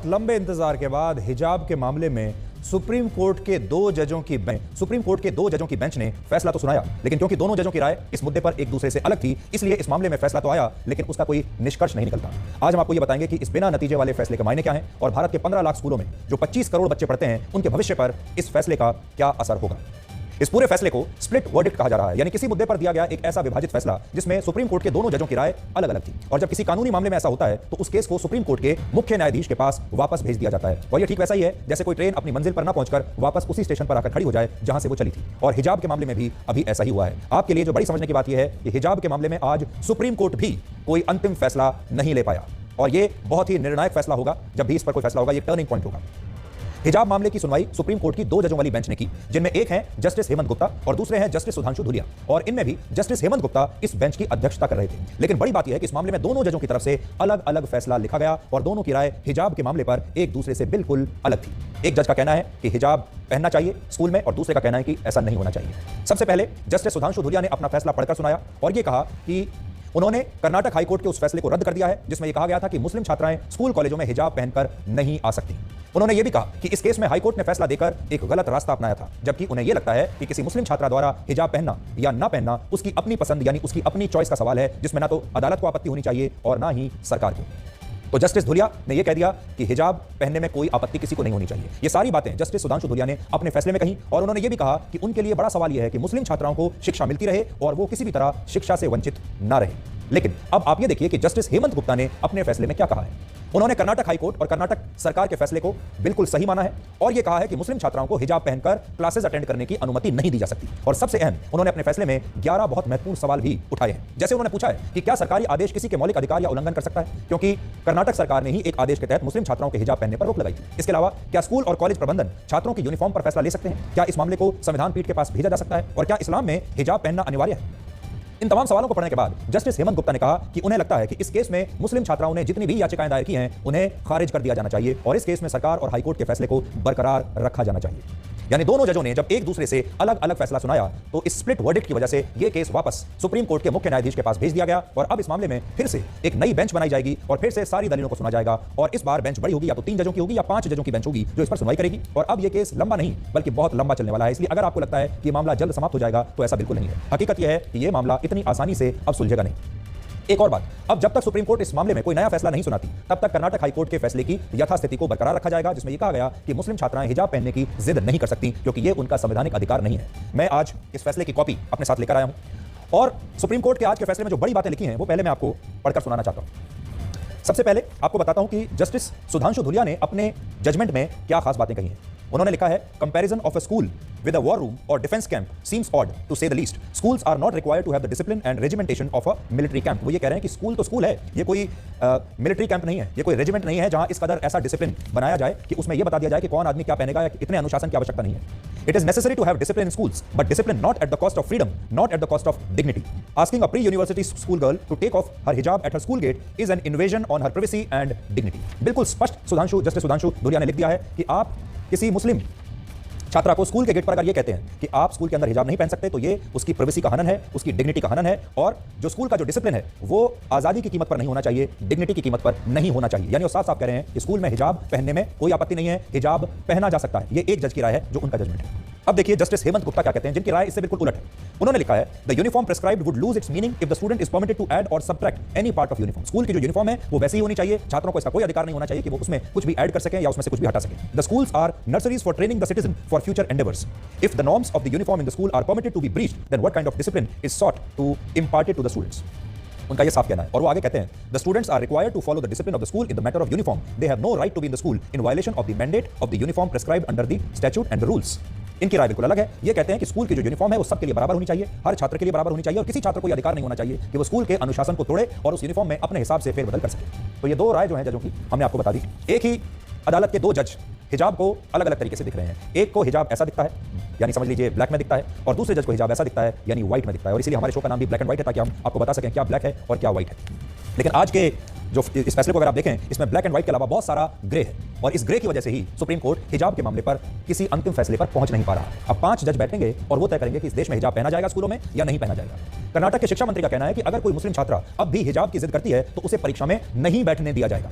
लंबे इंतजार के बाद हिजाब के मामले में सुप्रीम कोर्ट के दो जजों की बेंच ने फैसला तो सुनाया, लेकिन क्योंकि दोनों जजों की राय इस मुद्दे पर एक दूसरे से अलग थी, इसलिए इस मामले में फैसला तो आया, लेकिन उसका कोई निष्कर्ष नहीं निकलता। आज हम आपको यह बताएंगे कि इस बिना नतीजे वाले फैसले के मायने क्या हैं और भारत के 15 लाख स्कूलों में जो 25 करोड़ बच्चे पढ़ते हैं उनके भविष्य पर इस फैसले का क्या असर होगा। इस पूरे फैसले को स्प्लिट वर्डिक्ट कहा जा रहा है, यानी किसी मुद्दे पर दिया गया एक ऐसा विभाजित फैसला जिसमें सुप्रीम कोर्ट के दोनों जजों की राय अलग अलग थी। और जब किसी कानूनी मामले में ऐसा होता है तो उस केस को सुप्रीम कोर्ट के मुख्य न्यायाधीश के पास वापस भेज दिया जाता है। और यह ठीक वैसा ही है जैसे कोई ट्रेन अपनी मंजिल पर न पहुंचकर वापस उसी स्टेशन पर आकर खड़ी हो जाए जहां से वो चली थी। और हिजाब के मामले में भी अभी ऐसा ही हुआ है। आपके लिए जो बड़ी समझने की बात यह है कि हिजाब के मामले में आज सुप्रीम कोर्ट भी कोई अंतिम फैसला नहीं ले पाया, और यह बहुत ही निर्णायक फैसला होगा। जब भी इस पर कोई फैसला होगा, यह टर्निंग पॉइंट होगा। हिजाब मामले की सुनवाई सुप्रीम कोर्ट की दो जजों वाली बेंच ने की, जिनमें एक हैं जस्टिस हेमंत गुप्ता और दूसरे हैं जस्टिस सुधांशु धुलिया। और इनमें भी जस्टिस हेमंत गुप्ता इस बेंच की अध्यक्षता कर रहे थे। लेकिन बड़ी बात यह है कि इस मामले में दोनों जजों की तरफ से अलग अलग फैसला लिखा गया और दोनों की राय हिजाब के मामले पर एक दूसरे से बिल्कुल अलग थी। एक जज का कहना है कि हिजाब पहनना चाहिए स्कूल में, और दूसरे का कहना है कि ऐसा नहीं होना चाहिए। सबसे पहले जस्टिस सुधांशु धुलिया ने अपना फैसला पढ़कर सुनाया और यह कहा कि उन्होंने कर्नाटक हाईकोर्ट के उस फैसले को रद्द कर दिया है जिसमें यह कहा गया था कि मुस्लिम छात्राएं स्कूल कॉलेजों में हिजाब पहनकर नहीं आ सकती। उन्होंने यह भी कहा कि इस केस में हाईकोर्ट ने फैसला देकर एक गलत रास्ता अपनाया था, जबकि उन्हें यह लगता है कि किसी मुस्लिम छात्रा द्वारा हिजाब पहनना या ना पहनना उसकी अपनी पसंद यानी उसकी अपनी चॉइस का सवाल है, जिसमें ना तो अदालत को आपत्ति होनी चाहिए और ना ही सरकार को। तो जस्टिस धुलिया ने यह कह दिया कि हिजाब पहनने में कोई आपत्ति किसी को नहीं होनी चाहिए। ये सारी बातें जस्टिस सुधांशु धुलिया ने अपने फैसले में कही, और उन्होंने यह भी कहा कि उनके लिए बड़ा सवाल यह है कि मुस्लिम छात्राओं को शिक्षा मिलती रहे और वो किसी भी तरह शिक्षा से वंचित ना रहे। लेकिन अब आप ये देखिए कि जस्टिस हेमंत गुप्ता ने अपने फैसले में क्या कहा है। उन्होंने कर्नाटक हाईकोर्ट और कर्नाटक सरकार के फैसले को बिल्कुल सही माना है और यह कहा है कि मुस्लिम छात्राओं को हिजाब पहनकर क्लासेस अटेंड करने की अनुमति नहीं दी जा सकती। और सबसे अहम, उन्होंने अपने फैसले में 11 बहुत महत्वपूर्ण सवाल भी उठाए हैं। जैसे उन्होंने पूछा है कि क्या सरकारी आदेश किसी के मौलिक अधिकार या उल्लंघन कर सकता है, क्योंकि कर्नाटक सरकार ने ही एक आदेश के तहत मुस्लिम छात्राओं के हिजाब पहनने पर रोक लगाई थी। इसके अलावा क्या स्कूल और कॉलेज प्रबंधन छात्रों की यूनिफॉर्म पर फैसला ले सकते हैं, क्या इस मामले को संविधान पीठ के पास भेजा जा सकता है, और क्या इस्लाम में हिजाब पहनना अनिवार्य है। इन तमाम सवालों को पढ़ने के बाद जस्टिस हेमंत गुप्ता ने कहा कि उन्हें लगता है कि इस केस में मुस्लिम छात्राओं ने जितनी भी याचिकाएं दायर की हैं उन्हें खारिज कर दिया जाना चाहिए और इस केस में सरकार और हाईकोर्ट के फैसले को बरकरार रखा जाना चाहिए। यानी दोनों जजों ने जब एक दूसरे से अलग अलग फैसला सुनाया तो इस स्प्लिट वर्डिक्ट की वजह से यह केस वापस सुप्रीम कोर्ट के मुख्य न्यायाधीश के पास भेज दिया गया और अब इस मामले में फिर से एक नई बेंच बनाई जाएगी और फिर से सारी दलीलों को सुना जाएगा। और इस बार बेंच बड़ी होगी, या तो 3 जजों की होगी या 5 जजों की बेंच होगी जो इस पर सुनवाई करेगी। और अब यह केस लंबा नहीं बल्कि बहुत लंबा चलने वाला है। इसलिए अगर आपको लगता है कि मामला जल्द समाप्त हो जाएगा तो ऐसा बिल्कुल नहीं है। हकीकत यह है कि यह मामला इतनी आसानी से अब सुलझेगा नहीं। एक और बात, अब जब तक सुप्रीम कोर्ट इस मामले में कोई नया फैसला नहीं सुनाती तब तक कर्नाटक हाईकोर्ट के फैसले की यथास्थिति को बरकरार रखा जाएगा, जिसमें यह कहा गया कि मुस्लिम छात्राएं हिजाब पहनने की जिद नहीं कर सकती क्योंकि यह उनका संवैधानिक अधिकार नहीं है। मैं आज इस फैसले की कॉपी अपने साथ लेकर आया हूं और सुप्रीम कोर्ट के आज के फैसले में जो बड़ी बातें लिखी हैं वो पहले मैं आपको पढ़कर सुनाना चाहता हूं। सबसे पहले आपको बताता हूं कि जस्टिस सुधांशु धुलिया ने अपने जजमेंट में क्या खास बातें कही हैं। उन्होंने लिखा है, comparison of a school with a war room or defense camp seems odd to say the least. Schools are not required to have the discipline and regimentation of a military camp. वो ये कह रहे हैं कि school तो school है, ये कोई मिलिट्री कैंप नहीं है, ये कोई रेजिमेंट नहीं है जहां इस कदर ऐसा डिसिप्लिन बनाया जाए कि उसमें यह बता दिया जाए कि कौन आदमी क्या पहनेगा, इतने अनुशासन की आवश्यकता नहीं है। It is necessary to have discipline in schools, but discipline not at the cost of freedom, not at the cost of dignity. Asking a pre-university school girl to take off her hijab at her school gate is an invasion on her privacy and dignity. बिल्कुल स्पष्ट justice Sudhanshu Dhulia ने लिख दिया है कि आप किसी मुस्लिम छात्रा को स्कूल के गेट पर अगर ये कहते हैं कि आप स्कूल के अंदर हिजाब नहीं पहन सकते तो ये उसकी प्राइवेसी का हनन है, उसकी डिग्निटी का हनन है। और जो स्कूल का जो डिसिप्लिन है वो आज़ादी की कीमत पर नहीं होना चाहिए, डिग्निटी की कीमत पर नहीं होना चाहिए। यानी वो साफ साफ कह रहे हैं कि स्कूल में हिजाब पहनने में कोई आपत्ति नहीं है, हिजाब पहना जा सकता है। ये एक जज की राय है जो उनका जजमेंट है। अब देखिए जस्टिस हेमंत गुप्ता क्या कहते हैं, जिनकी राय इससे बिल्कुल उलट है। उन्होंने लिखा है, the uniform prescribed would lose its meaning if the student is permitted to add और subtract any part of uniform. School की जो यूनिफॉर्म है वो वैसी ही होनी चाहिए, छात्रों को इसका कोई अधिकार नहीं होना चाहिए कि वो उसमें कुछ भी ऐड कर सकें या उसमें से कुछ भी हटा सकें। The schools are nurseries for training the citizen for future endeavours. If the norms of the uniform in the school are permitted to be breached, then what kind of discipline is sought to impart it to the students? उनका ये साफ कहना है और वो आगे कहते हैं, the students are required to follow the discipline of the school in the matter of uniform. They have no right to be in the school in violation of the mandate of the uniform prescribed under the statute and the rules. इनकी राय बिल्कुल अलग है। ये कहते हैं कि school की जो यूनिफॉर्म है वो सबके लिए बराबर होनी चाहिए, हर छात्र के लिए बराबर होनी चाहिए और किसी छात्र को यह अधिकार नहीं होना चाहिए कि वो स्कूल के अनुशासन को तोड़े और उस यूनिफॉर्म में अपने हिसाब से फेरबदल कर सके। तो ये दो राय जो है जजों की हमने आपको बता दी। एक ही अदालत के 2 जज हिजाब को अलग अलग तरीके से दिख रहे हैं। एक को हिजाब ऐसा दिखता है, यानी समझ लीजिए ब्लैक में दिखता है, और दूसरे जज को हिजाब ऐसा दिखता है यानी व्हाइट में दिखता है। और इसीलिए हमारे शो का नाम भी ब्लैक एंड व्हाइट है ताकि हम आपको बता सकें क्या ब्लैक है और क्या व्हाइट है। लेकिन आज के जो इस फैसले को अगर आप देखें इसमें ब्लैक एंड व्हाइट के अलावा बहुत सारा ग्रे है और इस ग्रे की वजह से ही सुप्रीम कोर्ट हिजाब के मामले पर किसी अंतिम फैसले पर पहुंच नहीं पा रहा। अब 5 जज बैठेंगे और वो तय करेंगे कि इस देश में हिजाब पहना जाएगा स्कूलों में या नहीं पहना जाएगा। कर्नाटक के शिक्षा मंत्री का कहना है कि अगर कोई मुस्लिम छात्रा अब भी हिजाब की जिद करती है तो उसे परीक्षा में नहीं बैठने दिया जाएगा।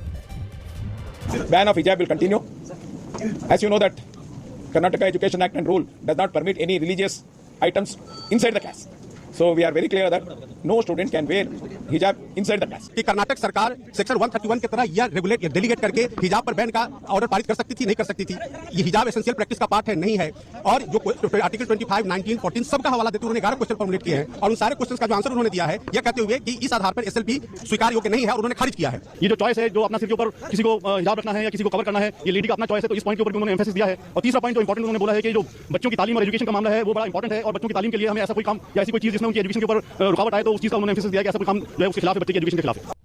ban of hijab will continue. As you know that Karnataka Education Act and rule does not permit any religious items inside the class. So we are very clear that no student can wear hijab inside the class. कि कर्नाटक सरकार section 131 की तरह यह regulate delegate करके हिजाब पर ban का order पारित कर सकती थी, नहीं कर सकती थी। ये हिजाब एसेंशियल प्रैक्टिस का पार्ट है, नहीं है। और जो आर्टिकल 25, 19, 14 सबका हवाला देते उन्होंने 11 क्वेश्चन फॉर्मुलेट किए हैं और उन सारे क्वेश्चन का जो आंसर उन्होंने दिया है यह कहते हुए कि इस आधार पर एसएलपी स्वीकार योग्य नहीं है और उन्होंने खारिज किया है। ये जो चॉइस है, जो अपना सिर के ऊपर किसी को हिजाब रखना है या किसी को कवर करना है, ये लेडी का अपना चॉइस है, तो इस पॉइंट के ऊपर उन्होंने एम्फेसिस दिया है। और तीसरा पॉइंट जो इंपॉर्टेंट उन्होंने बोला है कि जो बच्चों की तालीम और एजुकेशन का मामला है वो बड़ा इंपॉर्टेंट है और बच्चों की तालीम के लिए हमें ऐसा कोई काम या ऐसी कोई चीज जिसमें उनकी एजुकेशन के ऊपर रुकावट आए तो उस चीज का उन्होंने एम्फेसिस दिया कि ऐसा कोई काम जो है उसके खिलाफ है, बच्चे की एजुकेशन के खिलाफ है।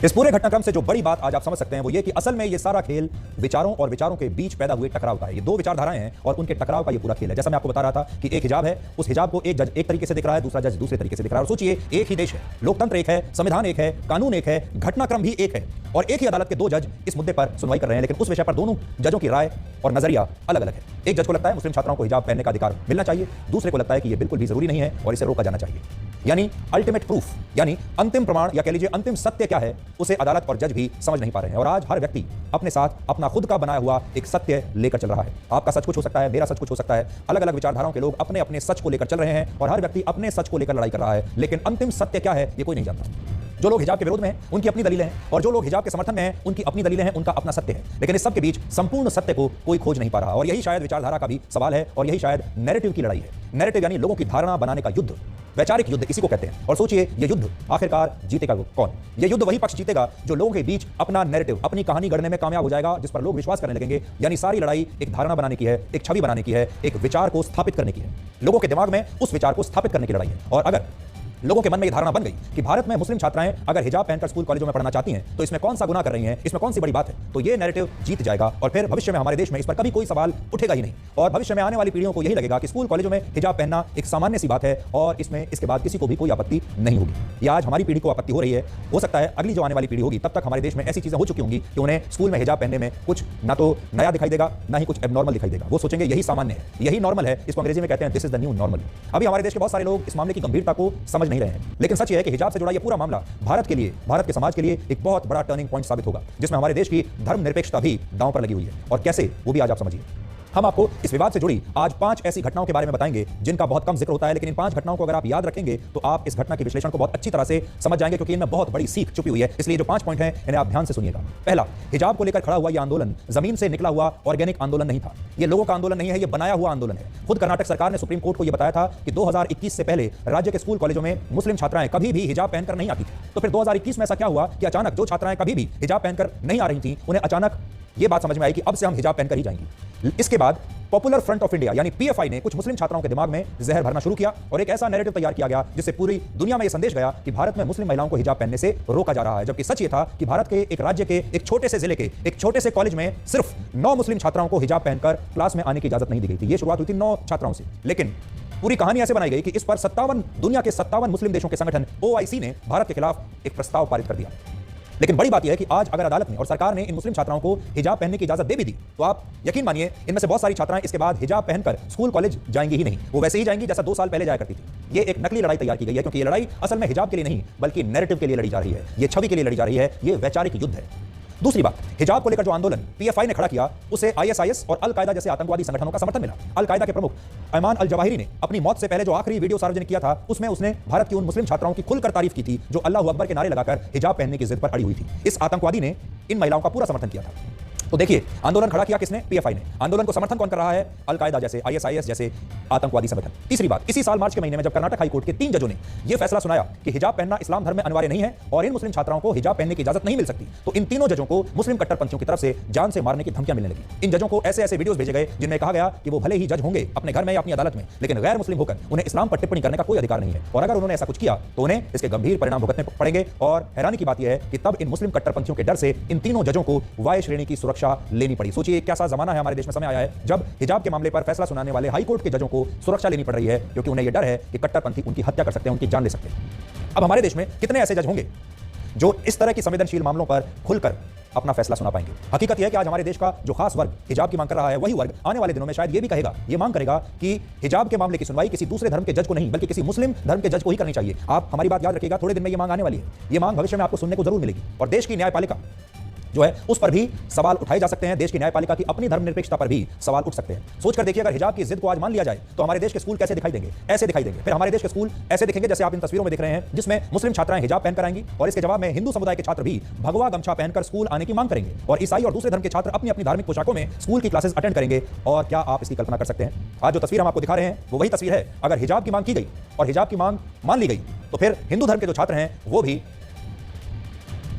इस पूरे घटनाक्रम से जो बड़ी बात आज आप समझ सकते हैं वो ये कि असल में ये सारा खेल विचारों और विचारों के बीच पैदा हुए टकराव का है। ये दो विचारधाराएं हैं और उनके टकराव का ये पूरा खेल है। जैसा मैं आपको बता रहा था कि एक हिजाब है, उस हिजाब को एक जज एक तरीके से दिख रहा है, दूसरा जज दूसरे तरीके से दिख रहा है। और सोचिए, एक ही देश है, लोकतंत्र एक है, संविधान एक है, कानून एक है, घटनाक्रम भी एक है और एक ही अदालत के दो जज इस मुद्दे पर सुनवाई कर रहे हैं, लेकिन उस विषय पर दोनों जजों की राय और नजरिया अलग अलग है। एक जज को लगता है मुस्लिम छात्राओं को हिजाब पहनने का अधिकार मिलना चाहिए, दूसरे को लगता है कि यह बिल्कुल भी जरूरी नहीं है और इसे रोका जाना चाहिए। यानी अल्टीमेट प्रूफ, यानी अंतिम प्रमाण या कह लीजिए अंतिम सत्य क्या है, उसे अदालत और जज भी समझ नहीं पा रहे हैं। और आज हर व्यक्ति अपने साथ अपना खुद का बनाया हुआ एक सत्य लेकर चल रहा है। आपका सच कुछ हो सकता है, मेरा सच कुछ हो सकता है। अलग अलग विचारधाराओं के लोग अपने अपने सच को लेकर चल रहे हैं और हर व्यक्ति अपने सच को लेकर लड़ाई कर रहा है, लेकिन अंतिम सत्य क्या है ये कोई नहीं जानता। जो लोग हिजाब के विरोध में हैं उनकी अपनी दलीलें हैं और जो लोग हिजाब के समर्थन में हैं उनकी अपनी दलीलें हैं, उनका अपना सत्य है। लेकिन इस सब के बीच संपूर्ण सत्य को कोई खोज नहीं पा रहा और यही शायद विचारधारा का भी सवाल है और यही शायद नैरेटिव की लड़ाई है। नैरेटिव यानी लोगों की धारणा बनाने का युद्ध, वैचारिक युद्ध इसी को कहते हैं। और सोचिए, यह युद्ध आखिरकार जीतेगा कौन? यह युद्ध वही पक्ष जीतेगा जो लोगों के बीच अपना नैरेटिव, अपनी कहानी गढ़ने में कामयाब हो जाएगा, जिस पर लोग विश्वास करने लगेंगे। यानी सारी लड़ाई एक धारणा बनाने की है, एक छवि बनाने की है, एक विचार को स्थापित करने की है। लोगों के दिमाग में उस विचार को स्थापित करने की लड़ाई है। और अगर लोगों के मन में यह धारणा बन गई कि भारत में मुस्लिम छात्राएं अगर हिजाब पहनकर स्कूल कॉलेजों में पढ़ना चाहती हैं तो इसमें कौन सा गुनाह कर रही हैं, इसमें कौन सी बड़ी बात है, तो ये नैरेटिव जीत जाएगा और फिर भविष्य में हमारे देश में इस पर कभी कोई सवाल उठेगा ही नहीं। और भविष्य में आने वाली पीढ़ियों को यही लगेगा कि स्कूल कॉलेजों में हिजाब पहनना एक सामान्य सी बात है और इसमें इसके बाद किसी को भी कोई आपत्ति नहीं होगी। ये आज हमारी पीढ़ी को आपत्ति हो रही है, हो सकता है अगली जो आने वाली पीढ़ी होगी तब तक हमारे देश में ऐसी चीजें हो चुकी होंगी कि उन्हें स्कूल में हिजाब पहनने में कुछ ना तो नया दिखाई देगा ना ही कुछ एबनॉर्मल दिखाई देगा। वो सोचेंगे यही सामान्य है, यही नॉर्मल है। इसको अंग्रेजी में कहते हैं this is the new normal. अभी हमारे देश के बहुत सारे लोग इस मामले की गंभीरता को समझ नहीं रहे हैं, लेकिन सच है कि हिजाब से जुड़ा यह पूरा मामला भारत के लिए, भारत के समाज के लिए एक बहुत बड़ा टर्निंग पॉइंट साबित होगा, जिसमें हमारे देश की धर्मनिरपेक्षता भी दांव पर लगी हुई है। और कैसे, वो भी आज आप समझिए। हम आपको इस विवाद से जुड़ी आज 5 ऐसी घटनाओं के बारे में बताएंगे जिनका बहुत कम जिक्र होता है, लेकिन इन 5 घटनाओं को अगर आप याद रखेंगे तो आप इस घटना के विश्लेषण को बहुत अच्छी तरह से समझ जाएंगे, क्योंकि इनमें बहुत बड़ी सीख छुपी हुई है। इसलिए जो 5 पॉइंट हैं इन्हें आप ध्यान से सुनिएगा। पहला, हिजाब को लेकर खड़ा हुआ यह आंदोलन जमीन से निकला हुआ ऑर्गेनिक आंदोलन नहीं था। यह लोगों का आंदोलन नहीं है, यह बनाया हुआ आंदोलन है। खुद कर्नाटक सरकार ने सुप्रीम कोर्ट को यह बताया था कि 2021 से पहले राज्य के स्कूल कॉलेजों में मुस्लिम छात्राएं कभी भी हिजाब पहनकर नहीं आती थी। तो फिर 2021 में ऐसा क्या हुआ कि अचानक जो छात्राएं कभी भी हिजाब पहनकर नहीं आ रही थी उन्हें अचानक यह बात समझ में आई कि अब से हम हिजाब पहनकर ही जाएंगी। इसके बाद पॉपुलर फ्रंट ऑफ इंडिया यानी पीएफआई ने कुछ मुस्लिम छात्राओं के दिमाग में जहर भरना शुरू किया और एक ऐसा नैरेटिव तैयार किया गया जिससे पूरी दुनिया में यह संदेश गया कि भारत में मुस्लिम महिलाओं को हिजाब पहनने से रोका जा रहा है। जबकि सच ये था कि भारत के एक राज्य के एक छोटे से जिले के एक छोटे से कॉलेज में सिर्फ 9 मुस्लिम छात्राओं को हिजाब पहनकर क्लास में आने की इजाजत नहीं दी गई थी। यह शुरुआत हुई थी 9 छात्राओं से, लेकिन पूरी कहानी ऐसे बनाई गई कि इस पर 57 दुनिया के 57 मुस्लिम देशों के संगठन ओआईसी ने भारत के खिलाफ एक प्रस्ताव पारित कर दिया। लेकिन बड़ी बात यह है कि आज अगर अदालत ने और सरकार ने इन मुस्लिम छात्राओं को हिजाब पहनने की इजाजत दे भी दी तो आप यकीन मानिए इनमें से बहुत सारी छात्राएं इसके बाद हिजाब पहनकर स्कूल कॉलेज जाएंगी ही नहीं। वो वैसे ही जाएंगी जैसा 2 साल पहले जाया करती थी। ये एक नकली लड़ाई तैयार की गई है, क्योंकि ये लड़ाई असल में हिजाब के लिए नहीं बल्कि नैरेटिव के लिए लड़ी जा रही है, ये छवि के लिए लड़ी जा रही है, ये वैचारिक युद्ध है। दूसरी बात, हिजाब को लेकर जो आंदोलन पीएफआई ने खड़ा किया उसे आईएसआईएस और अल कायदा जैसे आतंकवादी संगठनों का समर्थन मिला। अल कायदा के प्रमुख अयमान अल जवाहिरी ने अपनी मौत से पहले जो आखिरी वीडियो सार्वजनिक किया था उसमें उसने भारत की उन मुस्लिम छात्राओं की खुलकर तारीफ की थी जो अल्लाहू अकबर के नारे लगाकर हिजाब पहनने की जिद पर अड़ी हुई थी। इस आतंकवादी ने इन महिलाओं का पूरा समर्थन किया था। तो देखिए, आंदोलन खड़ा किया किसने? पीएफआई ने। आंदोलन को समर्थन कौन कर रहा है? अल कायदा जैसे, आईएसआईएस जैसे आतंकवादी संगठन। तीसरी बात, इसी साल मार्च के महीने में जब कर्नाटक हाई कोर्ट के 3 जजों ने यह फैसला सुनाया कि हिजाब पहनना इस्लाम धर्म में अनिवार्य नहीं है और इन मुस्लिम छात्राओं को हिजाब पहनने की इजाजत नहीं मिल सकती, तो इन तीनों जजों को मुस्लिम कट्टरपंथियों की तरफ से जान से मारने की धमकियां मिलने लगी। इन जजों को ऐसे ऐसे वीडियोस भेजे गए जिनमें कहा गया कि वो भले ही जज होंगे अपने घर में या अपनी अदालत में, लेकिन गैर मुस्लिम होकर उन्हें इस्लाम पर टिप्पणी करने का कोई अधिकार नहीं है, और अगर उन्होंने ऐसा कुछ किया तो उन्हें इसके गंभीर परिणाम भुगतने पड़ेंगे। और हैरानी की बात यह है कि तब इन मुस्लिम कट्टरपंथियों के डर से इन तीनों जजों को वाय श्रेणी की सुरक्षा लेनी पड़ी। सोचिए क्या सा जमाना है हमारे देश में समय आया है जब हिजाब के मामले पर फैसला सुनाने वाले हाई कोर्ट के जजों को सुरक्षा लेनी पड़ रही है, क्योंकि उन्हें यह डर है कि कट्टरपंथी उनकी हत्या कर सकते हैं, उनकी जान ले सकते हैं। अब हमारे देश में कितने ऐसे जज होंगे जो इस तरह की संवेदनशील मामलों पर खुलकर अपना फैसला सुना पाएंगे? हकीकत यह है कि आज हमारे देश का जो खास वर्ग हिजाब की मांग कर रहा है वही वर्ग आने वाले दिनों में शायद ये भी कहेगा, ये मांग करेगा कि हिजाब के मामले की सुनवाई किसी दूसरे धर्म के जज को नहीं बल्कि किसी मुस्लिम धर्म के जज को ही करनी चाहिए। आप हमारी बात याद रखिएगा, थोड़े दिन में ये मांग आने वाली है। ये मांग भविष्य में आपको सुनने को जरूर मिलेगी और देश की न्यायपालिका जो है उस पर भी सवाल उठाए जा सकते हैं। देश की न्यायपालिका की अपनी धर्मनिरपेक्षता पर भी सवाल उठ सकते हैं। सोचकर देखिए, अगर हिजाब की जिद को आज मान लिया जाए तो हमारे देश के स्कूल कैसे दिखाई देंगे? ऐसे दिखाई देंगे। फिर हमारे देश के स्कूल ऐसे दिखेंगे जैसे आप इन तस्वीरों में दिख रहे हैं, जिसमें मुस्लिम छात्राएं हिजाब पहनकर आएंगी और इसके जवाब में हिंदू समुदाय के छात्र भी भगवा गमछा पहनकर स्कूल आने की मांग करेंगे और ईसाई और दूसरे धर्म के छात्र अपनी अपनी धार्मिक पोशाकों में स्कूल की क्लासेस अटेंड करेंगे। और क्या आप इसकी कल्पना कर सकते हैं? आज जो तस्वीर हम आपको दिखा रहे हैं वो वही तस्वीर है। अगर हिजाब की मांग की गई और हिजाब की मांग मान ली गई तो फिर हिंदू धर्म के जो छात्र हैं वो भी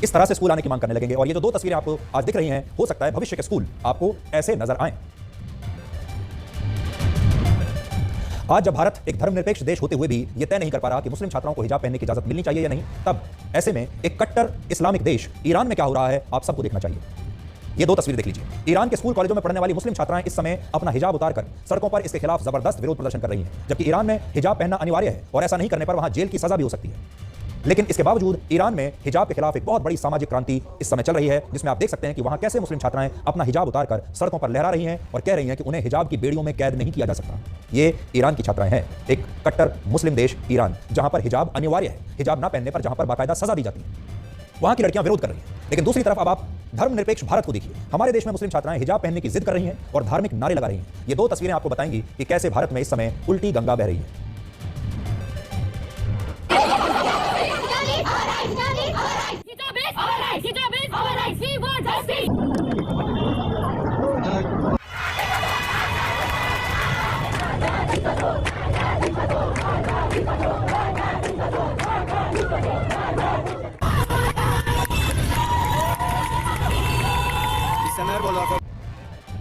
इस तरह से स्कूल आने की मांग करने लगेंगे। और ये जो दो तस्वीरें आपको आज दिख रही हैं, हो सकता है भविष्य के स्कूल आपको ऐसे नजर आएं। आज जब भारत एक धर्मनिरपेक्ष देश होते हुए भी यह तय नहीं कर पा रहा कि मुस्लिम छात्राओं को हिजाब पहनने की इजाजत मिलनी चाहिए या नहीं, तब ऐसे में एक कट्टर इस्लामिक देश ईरान में क्या हो रहा है आप सबको देखना चाहिए। ये दो तस्वीरें देख लीजिए। ईरान के स्कूल कॉलेजों में पढ़ने वाली मुस्लिम छात्राएं इस समय अपना हिजाब उतारकर सड़कों पर इसके खिलाफ जबरदस्त विरोध प्रदर्शन कर रही हैं, जबकि ईरान में हिजाब पहनना अनिवार्य है और ऐसा नहीं करने पर वहां जेल की सजा भी हो सकती है। लेकिन इसके बावजूद ईरान में हिजाब के खिलाफ एक बहुत बड़ी सामाजिक क्रांति इस समय चल रही है, जिसमें आप देख सकते हैं कि वहां कैसे मुस्लिम छात्राएं अपना हिजाब उतारकर सड़कों पर लहरा रही हैं और कह रही हैं कि उन्हें हिजाब की बेड़ियों में कैद नहीं किया जा सकता। ये ईरान की छात्राएं हैं, एक कट्टर मुस्लिम देश ईरान, जहां पर हिजाब अनिवार्य है। हिजाब ना पहनने पर जहां पर बाकायदा सजा दी जाती है, वहां की लड़कियां विरोध कर रही हैं। लेकिन दूसरी तरफ अब आप धर्मनिरपेक्ष भारत को देखिए। हमारे देश में मुस्लिम छात्राएं हिजाब पहनने की जिद कर रही हैं और धार्मिक नारे लगा रही हैं। ये दो तस्वीरें आपको बताएंगी कि कैसे भारत में इस समय उल्टी गंगा बह रही है।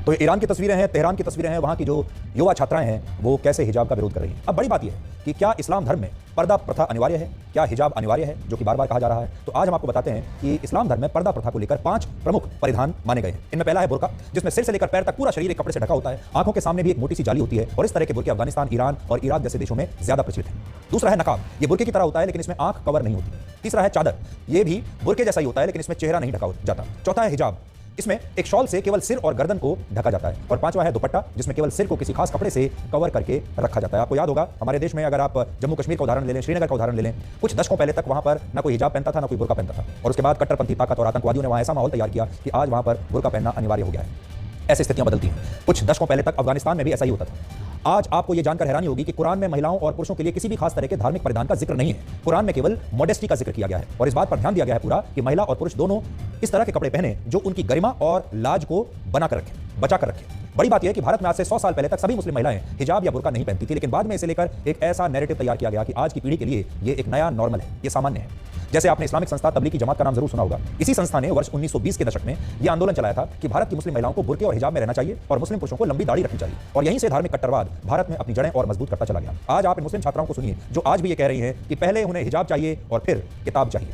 तो ईरान की तस्वीरें हैं, तेहरान की तस्वीरें हैं, वहां की जो युवा छात्राएं हैं वो कैसे हिजाब का विरोध कर रही हैं। अब बड़ी बात यह है कि क्या इस्लाम धर्म में पर्दा प्रथा अनिवार्य है, क्या हिजाब अनिवार्य है, जो कि बार बार कहा जा रहा है। तो आज हम आपको बताते हैं कि इस्लाम धर्म में पर्दा प्रथा को लेकर 5 प्रमुख परिधान माने गए हैं। इनमें पहला है बुर्का, जिसमें सिर से लेकर पैर तक पूरा शरीर एक कपड़े से ढका होता है। आंखों के सामने भी एक मोटी सी जाली होती है और इस तरह के बुर्के अफगानिस्तान, ईरान और इराक जैसे देशों में ज्यादा प्रचलित है। दूसरा है नकाब, ये बुर्के की तरह होता है लेकिन इसमें आंख कवर नहीं होती। तीसरा है चादर, ये भी बुर्के जैसा ही होता है लेकिन इसमें चेहरा नहीं ढका जाता। चौथा है हिजाब, इसमें एक शॉल से केवल सिर और गर्दन को ढका जाता है। और पांचवा है दुपट्टा, जिसमें केवल सिर को किसी खास कपड़े से कवर करके रखा जाता है। आपको याद होगा हमारे देश में, अगर आप जम्मू कश्मीर का उदाहरण ले लें, श्रीनगर का उदाहरण ले लें, कुछ दशकों पहले तक वहां पर ना कोई हिजाब पहनता था ना कोई बुर्का पहनता था, और उसके बाद कट्टरपंथी ताकत और आतंकवादियों ने वहां ऐसा माहौल तैयार किया कि आज वहां पर बुर्का पहनना अनिवार्य हो गया है। ऐसी स्थितियां बदलती हैं। कुछ दशकों पहले तक अफगानिस्तान में भी ऐसा ही होता था। आज आपको यह जानकर हैरानी होगी कि कुरान में महिलाओं और पुरुषों के लिए किसी भी खास तरह के धार्मिक परिधान का जिक्र नहीं है। कुरान में केवल मॉडेस्टी का जिक्र किया गया है और इस बात पर ध्यान दिया गया है पूरा कि महिला और पुरुष दोनों इस तरह के कपड़े पहने जो उनकी गरिमा और लाज को बनाकर रखें, बचाकर रखें। बड़ी बात यह है कि भारत में आज से 100 साल पहले तक सभी मुस्लिम महिलाएं हिजाब या बुर्का नहीं पहनती थी, लेकिन बाद में इसे लेकर एक ऐसा नैरेटिव तैयार किया गया कि आज की पीढ़ी के लिए यह एक नया नॉर्मल है, यह सामान्य है। जैसे आपने इस्लामिक संस्था तबलीगी जमात का नाम जरूर सुना होगा। इसी संस्था ने वर्ष 1920 के दशक में यह आंदोलन चलाया था कि भारत की मुस्लिम महिलाओं को बुर्के और हिजाब में रहना चाहिए और मुस्लिम पुरुषों को लंबी दाढ़ी रखनी चाहिए। और यहीं से धार्मिक कट्टरवाद भारत में अपनी जड़ें और मजबूत करता चला गया। आज आप इन मुस्लिम छात्राओं को सुनिए जो आज भी ये कह रही हैं कि पहले उन्हें हिजाब चाहिए और फिर किताब चाहिए।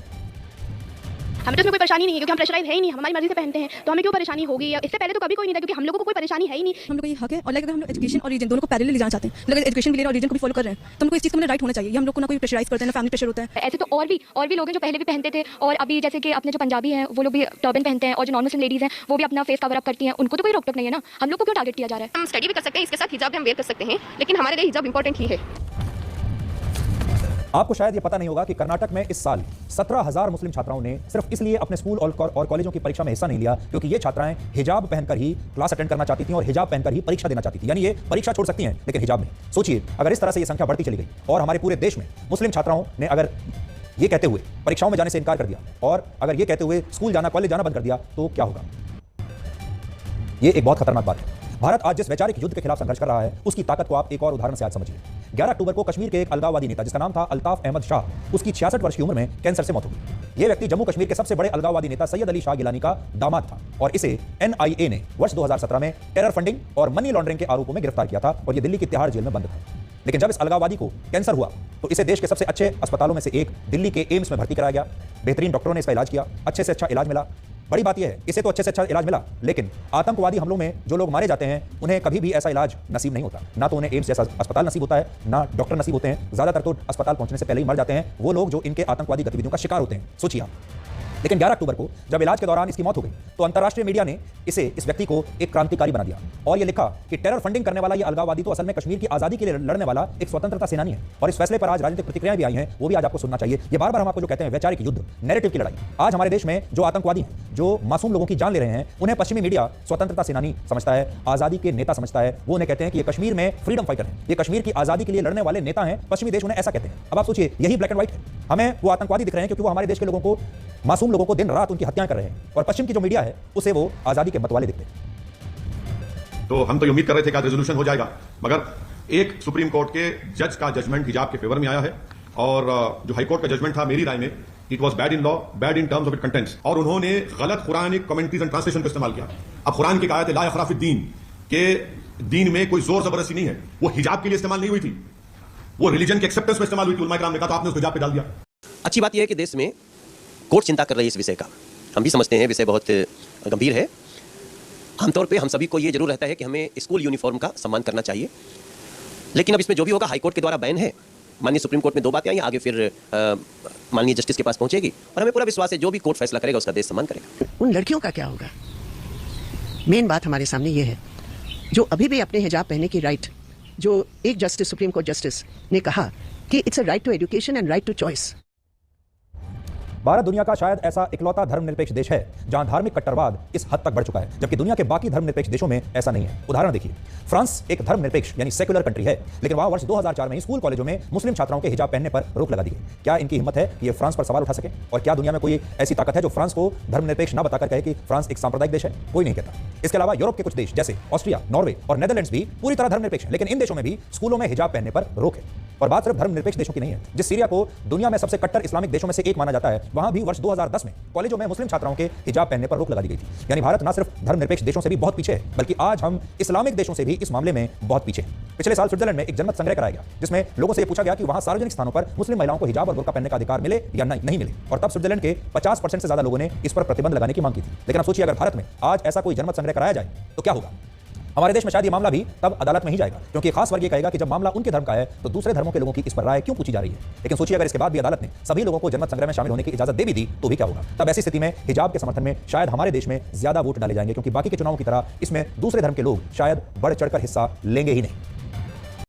हमें तो इसमें कोई परेशानी नहीं है क्योंकि हम प्रेशराइज है ही नहीं, हमारी मर्जी से पहनते हैं, तो हमें क्यों परेशानी होगी? या इससे पहले तो कभी कोई नहीं था क्योंकि हम लोगों को कोई परेशानी है ही नहीं। हम लोग को ये हक है और अगर हम लोग एजुकेशन और रीजन दोनों को पैरेलल ले जाना चाहते हैं, अगर एजुकेशन भी ले रहे हैं और रीजन को भी फॉलो कर रहे हैं, तो हमको इस चीज़ का राइट होना चाहिए। हम लोग को ना कोई प्रेशराइज करते हैं, ना फैमिली प्रेशर होता है। ऐसे तो और भी लोग हैं जो पहले भी पहनते थे और अभी जैसे कि अपने जो पंजाबी हैं वो लोग भी टर्बन पहनते हैं और जो नॉन मुस्लिम लेडीज हैं वो भी अपना फेस कवर अप करती हैं। उनको तो कोई रोक टोक नहीं है ना, हम लोग को क्यों टारगेट किया जा रहा है? हम स्टडी भी कर सकते हैं, इसके साथ हिजाब भी हम वेयर कर सकते हैं, लेकिन हमारे लिए हिजाब इंपॉर्टेंट ही है। आपको शायद ये पता नहीं होगा कि कर्नाटक में इस साल 17,000 मुस्लिम छात्राओं ने सिर्फ इसलिए अपने स्कूल और कॉलेजों की परीक्षा में हिस्सा नहीं लिया क्योंकि ये छात्राएं हिजाब पहनकर ही क्लास अटेंड करना चाहती थी और हिजाब पहनकर ही परीक्षा देना चाहती थी। यानी ये परीक्षा छोड़ सकती हैं लेकिन हिजाब नहीं। सोचिए अगर इस तरह से ये संख्या बढ़ती चली गई और हमारे पूरे देश में मुस्लिम छात्राओं ने अगर ये कहते हुए परीक्षाओं में जाने से इनकार कर दिया और अगर ये कहते हुए स्कूल जाना, कॉलेज जाना बंद कर दिया तो क्या होगा? ये एक बहुत खतरनाक बात है। भारत आज जिस वैचारिक युद्ध के खिलाफ संघर्ष कर रहा है उसकी ताकत को आप एक और उदाहरण से आज समझिए। 11 अक्टूबर को कश्मीर के एक अलगाववादी नेता जिसका नाम था अल्ताफ अहमद शाह, उसकी 66 वर्ष की उम्र में कैंसर से मौत हो गई। यह व्यक्ति जम्मू कश्मीर के सबसे बड़े अलगाववादी नेता सैयद अली शाह गिलानी का दामाद था और इसे NIA ने वर्ष 2017 में टेरर फंडिंग और मनी लॉन्ड्रिंग के आरोपों में गिरफ्तार किया था और यह दिल्ली की तिहाड़ जेल में बंद था। लेकिन जब इस अलगाववादी को कैंसर हुआ तो इसे देश के सबसे अच्छे अस्पतालों में से एक दिल्ली के एम्स में भर्ती कराया गया। बेहतरीन डॉक्टरों ने इसका इलाज किया, अच्छे से अच्छा इलाज मिला। बड़ी बात यह है इसे तो अच्छे से अच्छा इलाज मिला, लेकिन आतंकवादी हमलों में जो लोग मारे जाते हैं उन्हें कभी भी ऐसा इलाज नसीब नहीं होता। ना तो उन्हें एम्स जैसा अस्पताल नसीब होता है, ना डॉक्टर नसीब होते हैं। ज्यादातर तो अस्पताल पहुंचने से पहले ही मर जाते हैं वो लोग जो इनके आतंकवादी गतिविधियों का शिकार होते हैं। सोचिए आप। लेकिन 11 अक्टूबर को जब इलाज के दौरान इसकी मौत हो गई तो अंतर्राष्ट्रीय मीडिया ने इस व्यक्ति को एक क्रांतिकारी बना दिया और यह लिखा कि टेरर फंडिंग करने वाला यह अलगाववादी तो असल में कश्मीर की आजादी के लिए लड़ने वाला एक स्वतंत्रता सेनानी है। और इस फैसले पर आज राजनीतिक प्रतिक्रियाएं भी आई हैं, वो भी आज आपको सुनना चाहिए। ये बार बार हम आपको जो कहते हैं वैचारिक युद्ध, नैरेटिव की लड़ाई। आज हमारे देश में जो आतंकवादी हैं, जो मासूम लोगों की जान ले रहे हैं, उन्हें पश्चिमी मीडिया स्वतंत्रता सेनानी समझता है, आजादी के नेता समझता है। वो उन्हें कहते हैं कि ये कश्मीर में फ्रीडम फाइटर हैं, ये कश्मीर की आजादी के लिए लड़ने वाले नेता हैं। पश्चिमी देश उन्हें ऐसा कहते हैं। अब आप सोचिए, यही ब्लैक एंड व्हाइट है। हमें वो आतंकवादी दिख रहे हैं क्योंकि वो हमारे देश के लोगों को, मासूम लोगों को दिन रात उनकी हत्याएं कर रहे हैं, और पश्चिम की जो मीडिया है उसे वो आजादी के मतवाले दिखते हैं। तो हम तो ये उम्मीद कर रहे थे कि आज रेजोल्यूशन हो जाएगा, मगर एक सुप्रीम कोर्ट के जज का जजमेंट हिजाब के फेवर में आया है। और जो हाई कोर्ट का जजमेंट था, मेरी राय में it was bad in law, bad in terms of it contents, और उन्होंने गलत कुरानिक कमेंट्रीज एंड ट्रांसलेशन का इस्तेमाल किया। अब कुरान की आयत है ला यखराफिद दीन, के दीन में कोई जोर जबरदस्ती नहीं है, वो हिजाब के लिए इस्तेमाल नहीं हुई थी, वो रिलीजन के एक्सेप्टेंस में इस्तेमाल हुई थी। उलमा किराम ने कहा तो आपने उसको हिजाब पे डाल दिया। अच्छी बात यह है कि देश में कोर्ट चिंता कर रही है इस विषय का। हम भी समझते हैं विषय बहुत गंभीर है। आमतौर पे हम सभी को ये जरूर रहता है कि हमें स्कूल यूनिफॉर्म का सम्मान करना चाहिए, लेकिन अब इसमें जो भी होगा हाईकोर्ट के द्वारा बैन है। माननीय सुप्रीम कोर्ट में 2 बातें आई, आगे फिर माननीय जस्टिस के पास पहुंचेगी, और हमें पूरा विश्वास है जो भी कोर्ट फैसला करेगा उसका देश सम्मान करेगा। उन लड़कियों का क्या होगा? मेन बात हमारे सामने ये है, जो अभी भी अपने हिजाब पहनने की राइट, जो एक जस्टिस, सुप्रीम कोर्ट जस्टिस ने कहा कि it's a right to education and right to choice. Bharat दुनिया का शायद ऐसा इकलौता धर्मनिरपेक्ष देश है जहां धार्मिक कट्टरवाद इस हद तक बढ़ चुका है, जबकि दुनिया के बाकी धर्मनिरपेक्ष देशों में ऐसा नहीं है। उदाहरण देखिए, फ्रांस एक धर्मनिरपेक्ष यानी सेक्युलर कंट्री है, लेकिन वहां वर्ष 2004 में ही स्कूल कॉलेजों में मुस्लिम छात्राओं के हिजाब पहनने पर रोक लगा दी गई। क्या इनकी हिम्मत है कि ये फ्रांस पर सवाल उठा सके? और क्या दुनिया में कोई ऐसी ताकत है जो फ्रांस को धर्मनिरपेक्ष न बताकर कहे कि फ्रांस एक सांप्रदायिक देश है? कोई नहीं कहता। इसके अलावा यूरोप के कुछ देश जैसे ऑस्ट्रिया, नॉर्वे और नेदरलैंड्स भी पूरी तरह धर्मनिरपेक्ष हैं, लेकिन इन देशों में भी स्कूलों में हिजाब पहनने पर रोक है। और बात सिर्फ धर्मनिरपेक्ष देशों की नहीं है। जिस सीरिया को दुनिया में सबसे कट्टर इस्लामिक देशों में से एक माना जाता है, वहां भी वर्ष 2010 में कॉलेजों में मुस्लिम छात्राओं के हिजाब पहनने पर रोक लगा दी गई थी। यानी भारत न सिर्फ धर्मनिरपेक्ष देशों से भी बहुत पीछे है, बल्कि आज हम इस्लामिक देशों से भी इस मामले में बहुत पीछे हैं। पिछले साल स्विट्जरलैंड में एक जनमत संग्रह कराया गया, जिसमें लोगों से पूछा गया कि वहां सार्वजनिक स्थानों पर मुस्लिम महिलाओं को हिजाब और बुर्का पहनने का अधिकार मिले या नहीं मिले, और तब स्विट्जरलैंड के 50% से ज्यादा लोगों ने इस पर प्रतिबंध लगाने की मांग की थी। लेकिन अब सोचिए, अगर भारत में आज ऐसा कोई जनमत संग्रह कराया जाए तो क्या होगा? हमारे देश में शायद ये मामला भी तब अदालत में ही जाएगा, क्योंकि खास वर्ग ये कहेगा कि जब मामला उनके धर्म का है तो दूसरे धर्मों के लोगों की इस पर राय क्यों पूछी जा रही है। लेकिन सोचिए, अगर इसके बाद भी अदालत ने सभी लोगों को जनमत संग्रह में शामिल होने की इजाजत दे भी दी तो भी क्या होगा? तब ऐसी स्थिति में हिजाब के समर्थन में शायद हमारे देश में ज्यादा वोट डाले जाएंगे, क्योंकि बाकी के चुनावों की तरह इसमें दूसरे धर्म के लोग शायद बढ़ चढ़कर हिस्सा लेंगे ही नहीं।